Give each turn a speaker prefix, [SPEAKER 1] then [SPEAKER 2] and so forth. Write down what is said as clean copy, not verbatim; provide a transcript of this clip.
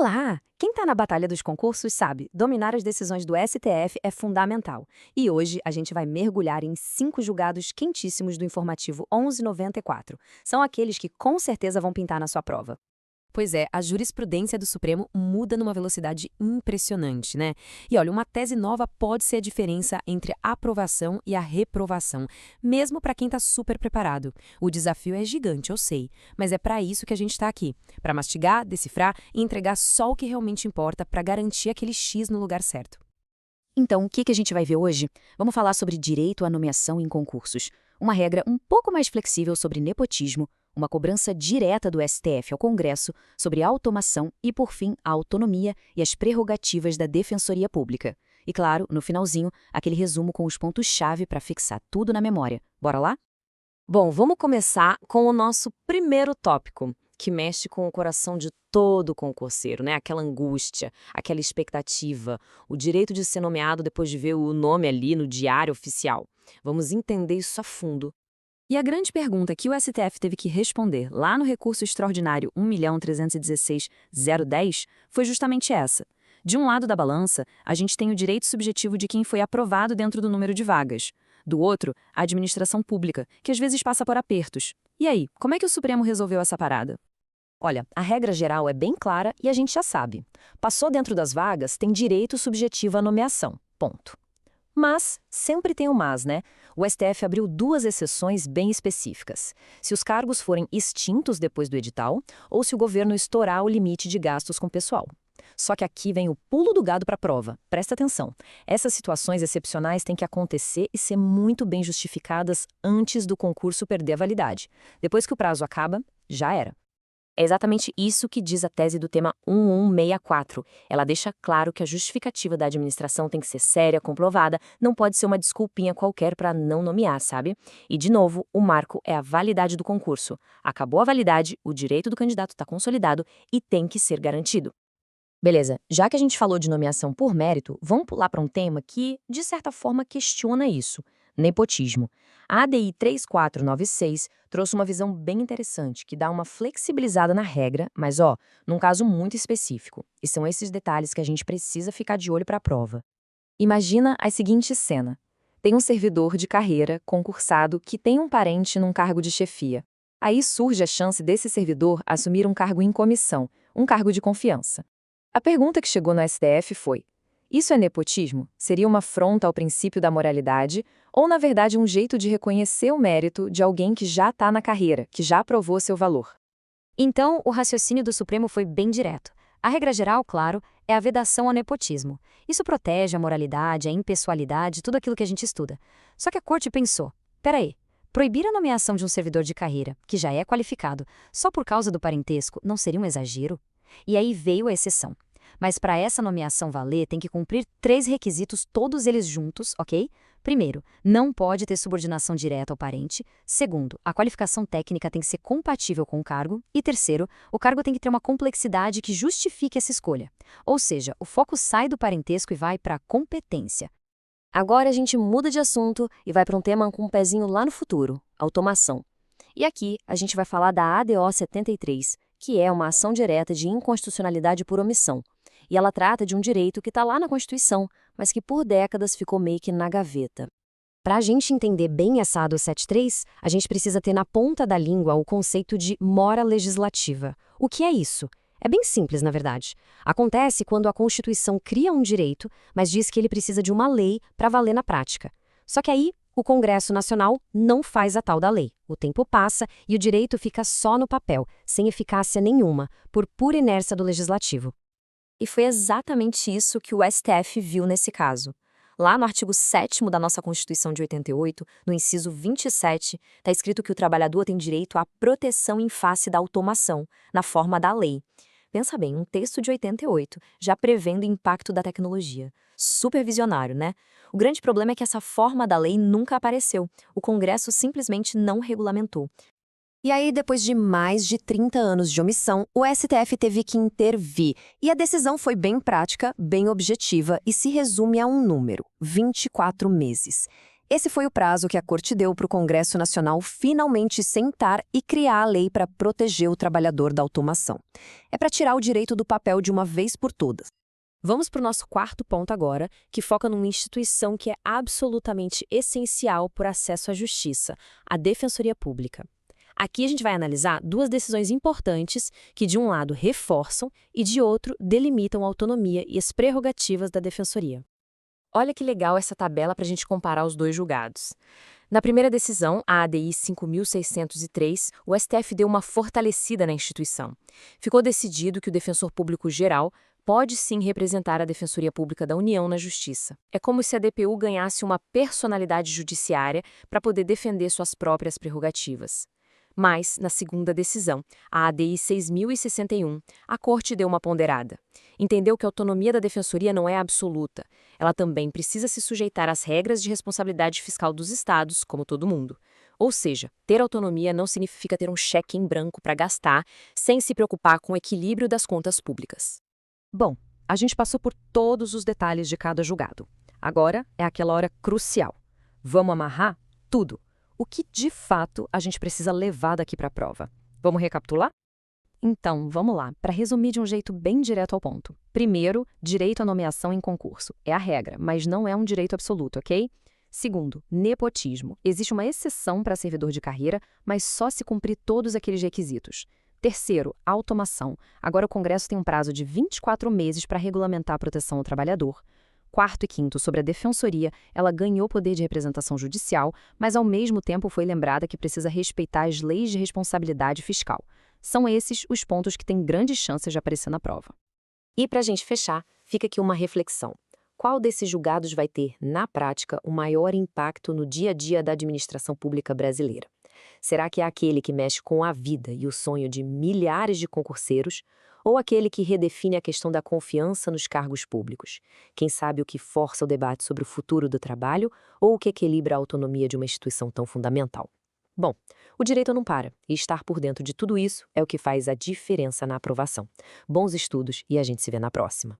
[SPEAKER 1] Olá! Quem está na batalha dos concursos sabe, dominar as decisões do STF é fundamental. E hoje a gente vai mergulhar em 5 julgados quentíssimos do informativo 1194. São aqueles que com certeza vão pintar na sua prova. Pois é, a jurisprudência do Supremo muda numa velocidade impressionante, né? E olha, uma tese nova pode ser a diferença entre a aprovação e a reprovação, mesmo para quem está super preparado. O desafio é gigante, eu sei, mas é para isso que a gente está aqui, para mastigar, decifrar e entregar só o que realmente importa para garantir aquele X no lugar certo. Então, o que a gente vai ver hoje? Vamos falar sobre direito à nomeação em concursos, uma regra um pouco mais flexível sobre nepotismo, uma cobrança direta do STF ao Congresso sobre automação e, por fim, a autonomia e as prerrogativas da Defensoria Pública. E, claro, no finalzinho, aquele resumo com os pontos-chave para fixar tudo na memória. Bora lá? Bom, vamos começar com o nosso primeiro tópico, que mexe com o coração de todo concurseiro, né? Aquela angústia, aquela expectativa, o direito de ser nomeado depois de ver o nome ali no diário oficial. Vamos entender isso a fundo. E a grande pergunta que o STF teve que responder lá no recurso extraordinário 1.316.010 foi justamente essa. De um lado da balança, a gente tem o direito subjetivo de quem foi aprovado dentro do número de vagas. Do outro, a administração pública, que às vezes passa por apertos. E aí, como é que o Supremo resolveu essa parada? Olha, a regra geral é bem clara e a gente já sabe. Passou dentro das vagas, tem direito subjetivo à nomeação. Ponto. Mas, sempre tem o mas, né? O STF abriu 2 exceções bem específicas. Se os cargos forem extintos depois do edital, ou se o governo estourar o limite de gastos com pessoal. Só que aqui vem o pulo do gado para a prova. Presta atenção. Essas situações excepcionais têm que acontecer e ser muito bem justificadas antes do concurso perder a validade. Depois que o prazo acaba, já era. É exatamente isso que diz a tese do tema 1164. Ela deixa claro que a justificativa da administração tem que ser séria, comprovada, não pode ser uma desculpinha qualquer para não nomear, sabe? E, de novo, o marco é a validade do concurso. Acabou a validade, o direito do candidato está consolidado e tem que ser garantido. Beleza, já que a gente falou de nomeação por mérito, vamos pular para um tema que, de certa forma, questiona isso. Nepotismo. A ADI 3496 trouxe uma visão bem interessante, que dá uma flexibilizada na regra, mas num caso muito específico. E são esses detalhes que a gente precisa ficar de olho para a prova. Imagina a seguinte cena. Tem um servidor de carreira, concursado, que tem um parente num cargo de chefia. Aí surge a chance desse servidor assumir um cargo em comissão, um cargo de confiança. A pergunta que chegou no STF foi: isso é nepotismo? Seria uma afronta ao princípio da moralidade ou, na verdade, um jeito de reconhecer o mérito de alguém que já está na carreira, que já provou seu valor? Então, o raciocínio do Supremo foi bem direto. A regra geral, claro, é a vedação ao nepotismo. Isso protege a moralidade, a impessoalidade, tudo aquilo que a gente estuda. Só que a corte pensou: peraí, proibir a nomeação de um servidor de carreira, que já é qualificado, só por causa do parentesco, não seria um exagero? E aí veio a exceção. Mas para essa nomeação valer, tem que cumprir 3 requisitos, todos eles juntos, ok? Primeiro, não pode ter subordinação direta ao parente. Segundo, a qualificação técnica tem que ser compatível com o cargo. E terceiro, o cargo tem que ter uma complexidade que justifique essa escolha. Ou seja, o foco sai do parentesco e vai para a competência. Agora a gente muda de assunto e vai para um tema com um pezinho lá no futuro, automação. E aqui a gente vai falar da ADO 73, que é uma ação direta de inconstitucionalidade por omissão. E ela trata de um direito que está lá na Constituição, mas que por décadas ficou meio que na gaveta. Para a gente entender bem essa ADO 73, a gente precisa ter na ponta da língua o conceito de mora legislativa. O que é isso? É bem simples, na verdade. Acontece quando a Constituição cria um direito, mas diz que ele precisa de uma lei para valer na prática. Só que aí, o Congresso Nacional não faz a tal da lei. O tempo passa e o direito fica só no papel, sem eficácia nenhuma, por pura inércia do Legislativo. E foi exatamente isso que o STF viu nesse caso. Lá no artigo 7º da nossa Constituição de 88, no inciso 27, está escrito que o trabalhador tem direito à proteção em face da automação, na forma da lei. Pensa bem, um texto de 88, já prevendo o impacto da tecnologia. Super visionário, né? O grande problema é que essa forma da lei nunca apareceu. O Congresso simplesmente não regulamentou. E aí, depois de mais de 30 anos de omissão, o STF teve que intervir. E a decisão foi bem prática, bem objetiva e se resume a um número: 24 meses.
[SPEAKER 2] Esse foi o prazo que a Corte deu para o Congresso Nacional finalmente sentar e criar a lei para proteger o trabalhador da automação. É para tirar o direito do papel de uma vez por todas.
[SPEAKER 3] Vamos para o nosso quarto ponto agora, que foca numa instituição que é absolutamente essencial para o acesso à justiça, a Defensoria Pública. Aqui a gente vai analisar duas decisões importantes que, de um lado, reforçam e, de outro, delimitam a autonomia e as prerrogativas da Defensoria. Olha que legal essa tabela para a gente comparar os dois julgados. Na primeira decisão, a ADI 5.603, o STF deu uma fortalecida na instituição. Ficou decidido que o Defensor Público Geral pode sim representar a Defensoria Pública da União na Justiça. É como se a DPU ganhasse uma personalidade judiciária para poder defender suas próprias prerrogativas. Mas, na segunda decisão, a ADI 6.061, a Corte deu uma ponderada. Entendeu que a autonomia da Defensoria não é absoluta. Ela também precisa se sujeitar às regras de responsabilidade fiscal dos Estados, como todo mundo. Ou seja, ter autonomia não significa ter um cheque em branco para gastar, sem se preocupar com o equilíbrio das contas públicas.
[SPEAKER 1] Bom, a gente passou por todos os detalhes de cada julgado. Agora é aquela hora crucial. Vamos amarrar tudo. O que, de fato, a gente precisa levar daqui para a prova? Vamos recapitular? Então, vamos lá, para resumir de um jeito bem direto ao ponto. Primeiro, direito à nomeação em concurso. É a regra, mas não é um direito absoluto, ok? Segundo, nepotismo. Existe uma exceção para servidor de carreira, mas só se cumprir todos aqueles requisitos. Terceiro, automação. Agora o Congresso tem um prazo de 24 meses para regulamentar a proteção ao trabalhador. Quarto e quinto, sobre a Defensoria, ela ganhou poder de representação judicial, mas ao mesmo tempo foi lembrada que precisa respeitar as leis de responsabilidade fiscal. São esses os pontos que têm grandes chances de aparecer na prova.
[SPEAKER 3] E para a gente fechar, fica aqui uma reflexão. Qual desses julgados vai ter, na prática, o maior impacto no dia a dia da administração pública brasileira? Será que é aquele que mexe com a vida e o sonho de milhares de concurseiros, ou aquele que redefine a questão da confiança nos cargos públicos? Quem sabe o que força o debate sobre o futuro do trabalho ou o que equilibra a autonomia de uma instituição tão fundamental? Bom, o direito não para, e estar por dentro de tudo isso é o que faz a diferença na aprovação. Bons estudos e a gente se vê na próxima.